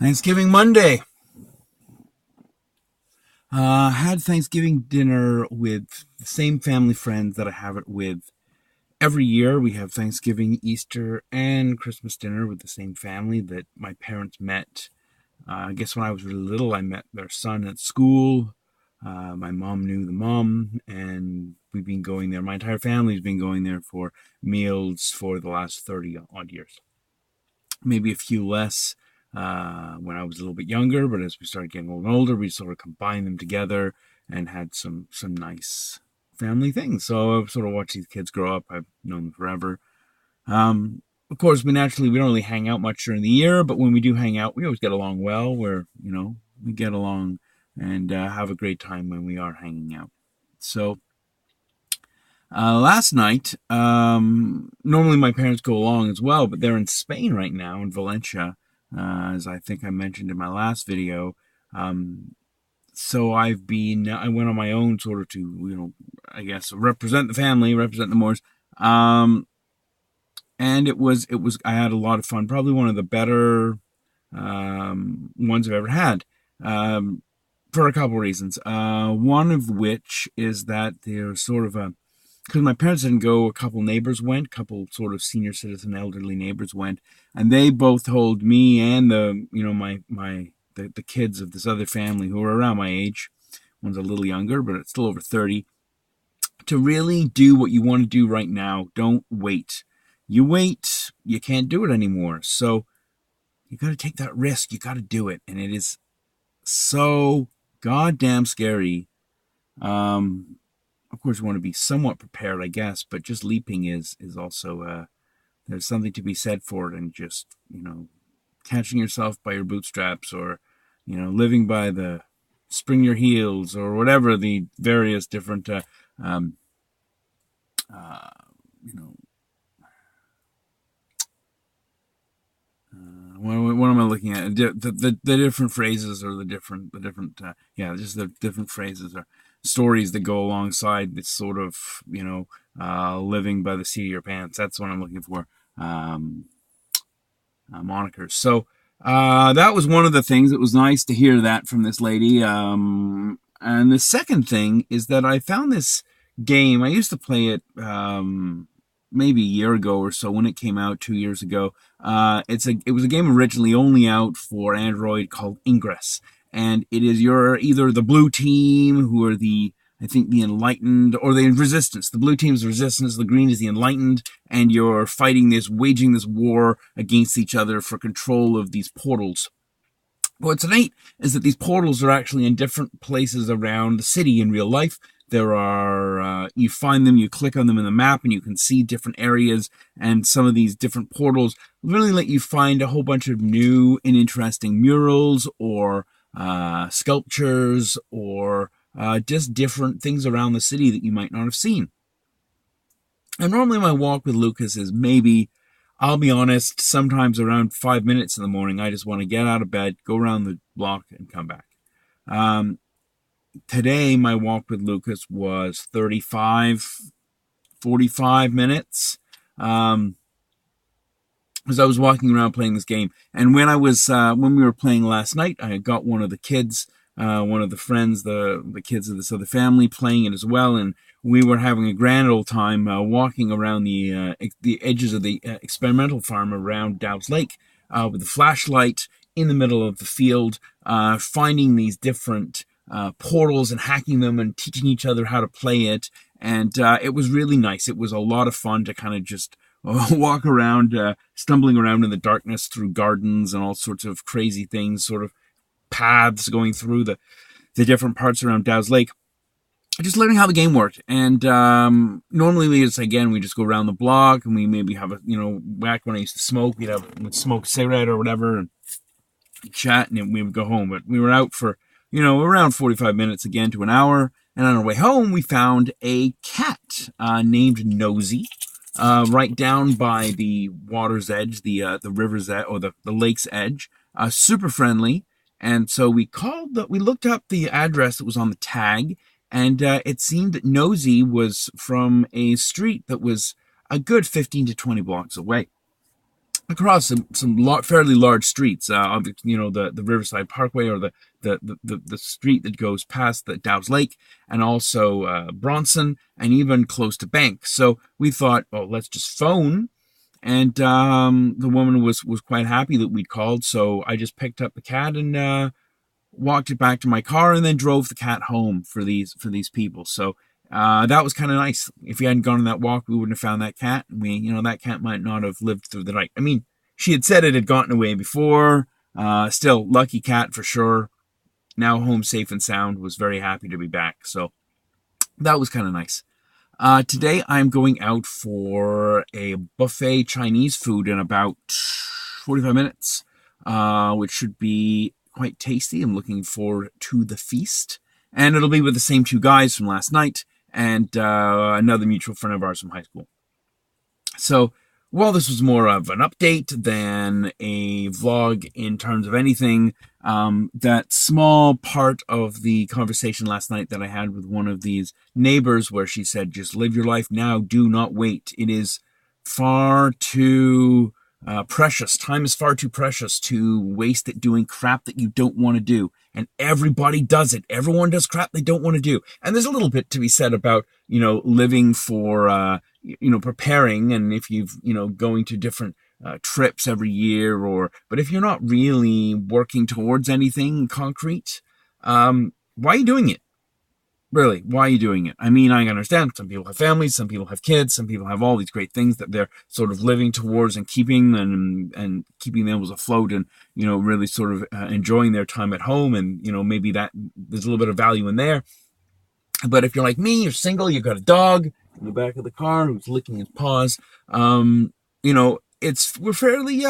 Thanksgiving Monday. Had Thanksgiving dinner with the same family friends that I have it with every year. We have Thanksgiving, Easter, and Christmas dinner with the same family that my parents met. I guess when I was really little, I met their son at school. My mom knew the mom, and we've been going there. My entire family's been going there for meals for the last 30 odd years. Maybe a few less when I was a little bit younger, but as we started getting older and older, we sort of combined them together and had some nice family things. So I've sort of watched these kids grow up. I've known them forever. Of course, we don't really hang out much during the year, but when we do hang out, we always get along well. We get along and have a great time when we are hanging out. So last night, normally my parents go along as well, but they're in Spain right now, in Valencia, as I think I mentioned in my last video. So I went on my own sort of to, I guess, represent the family, represent the Moors. And I had a lot of fun. Probably one of the better ones I've ever had. For a couple of reasons. One of which is that they're sort of because my parents didn't go, a couple neighbors went, a couple sort of senior citizen elderly neighbors went, and they both told me and the kids of this other family who are around my age, one's a little younger, but it's still over 30, to really do what you want to do right now. Don't wait. You wait, you can't do it anymore. So you got to take that risk. You got to do it. And it is so goddamn scary. Of course, you want to be somewhat prepared, I guess, but just leaping is also, there's something to be said for it, and just, catching yourself by your bootstraps, or, living by the spring your heels, or whatever the various different, what am I looking at? The different phrases, or just the different phrases or stories that go alongside this sort of, living by the seat of your pants. That's what I'm looking for. Monikers. So that was one of the things. It was nice to hear that from this lady. And the second thing is that I found this game. I used to play it maybe a year ago or so when it came out 2 years ago. It was a game originally only out for Android called Ingress, and it is you're either the blue team, who are the Enlightened, or the Resistance. The blue team is the Resistance, the green is the Enlightened, and you're waging this war against each other for control of these portals. What's neat is that these portals are actually in different places around the city in real life. There are, you find them, you click on them in the map, and you can see different areas, and some of these different portals really let you find a whole bunch of new and interesting murals, or sculptures, or just different things around the city that you might not have seen. And normally my walk with Lucas is maybe, I'll be honest, sometimes around 5 minutes in the morning. I just want to get out of bed, go around the block, and come back. Today, my walk with Lucas was 45 minutes. As I was walking around playing this game. And when we were playing last night, I had got one of the kids, one of the friends, the kids of this other family, playing it as well. And we were having a grand old time walking around the edges of the experimental farm around Dow's Lake with a flashlight in the middle of the field, finding these different portals and hacking them and teaching each other how to play it. And it was really nice. It was a lot of fun to kind of just walk around, stumbling around in the darkness through gardens and all sorts of crazy things, sort of paths going through the different parts around Dow's Lake. Just learning how the game worked. And normally we just go around the block, and we maybe have back when I used to smoke, we'd smoke a cigarette or whatever and chat, and we would go home. But we were out for, around 45 minutes again to an hour. And on our way home, we found a cat named Nosy, right down by the water's edge, the river's edge, or the lake's edge. Super friendly. And so we looked up the address that was on the tag, and it seemed that Nosy was from a street that was a good 15 to 20 blocks away. across some fairly large streets. The Riverside Parkway, or the street that goes past the Dow's Lake, and also Bronson, and even close to Bank. So we thought, oh, let's just phone. And the woman was quite happy that we'd called. So I just picked up the cat and walked it back to my car, and then drove the cat home for these people. So that was kind of nice. If we hadn't gone on that walk, we wouldn't have found that cat. That cat might not have lived through the night. I mean, she had said it had gotten away before. Still, lucky cat for sure. Now home safe and sound. Was very happy to be back. So that was kind of nice. Today I'm going out for a buffet Chinese food in about 45 minutes, which should be quite tasty. I'm looking forward to the feast. And it'll be with the same two guys from last night, and another mutual friend of ours from high school. So while this was more of an update than a vlog in terms of anything, that small part of the conversation last night that I had with one of these neighbors, where she said, just live your life now, do not wait. It is far too precious. Time is far too precious to waste it doing crap that you don't want to do. And everybody does it. Everyone does crap they don't want to do. And there's a little bit to be said about, living for, preparing. And if you've, going to different trips every year, but if you're not really working towards anything concrete, why are you doing it? Really, why are you doing it? I mean, I understand some people have families, some people have kids, some people have all these great things that they're sort of living towards and keeping and keeping them afloat, and really sort of enjoying their time at home, and maybe that there's a little bit of value in there. But if you're like me, you're single, you've got a dog in the back of the car who's licking his paws, we're fairly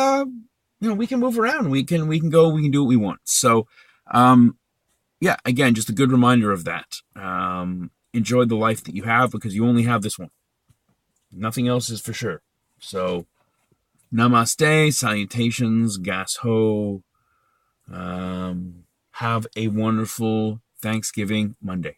we can move around, we can go, we can do what we want. So yeah, again, just a good reminder of that. Enjoy the life that you have, because you only have this one. Nothing else is for sure. So, namaste, salutations, gas ho. Have a wonderful Thanksgiving Monday.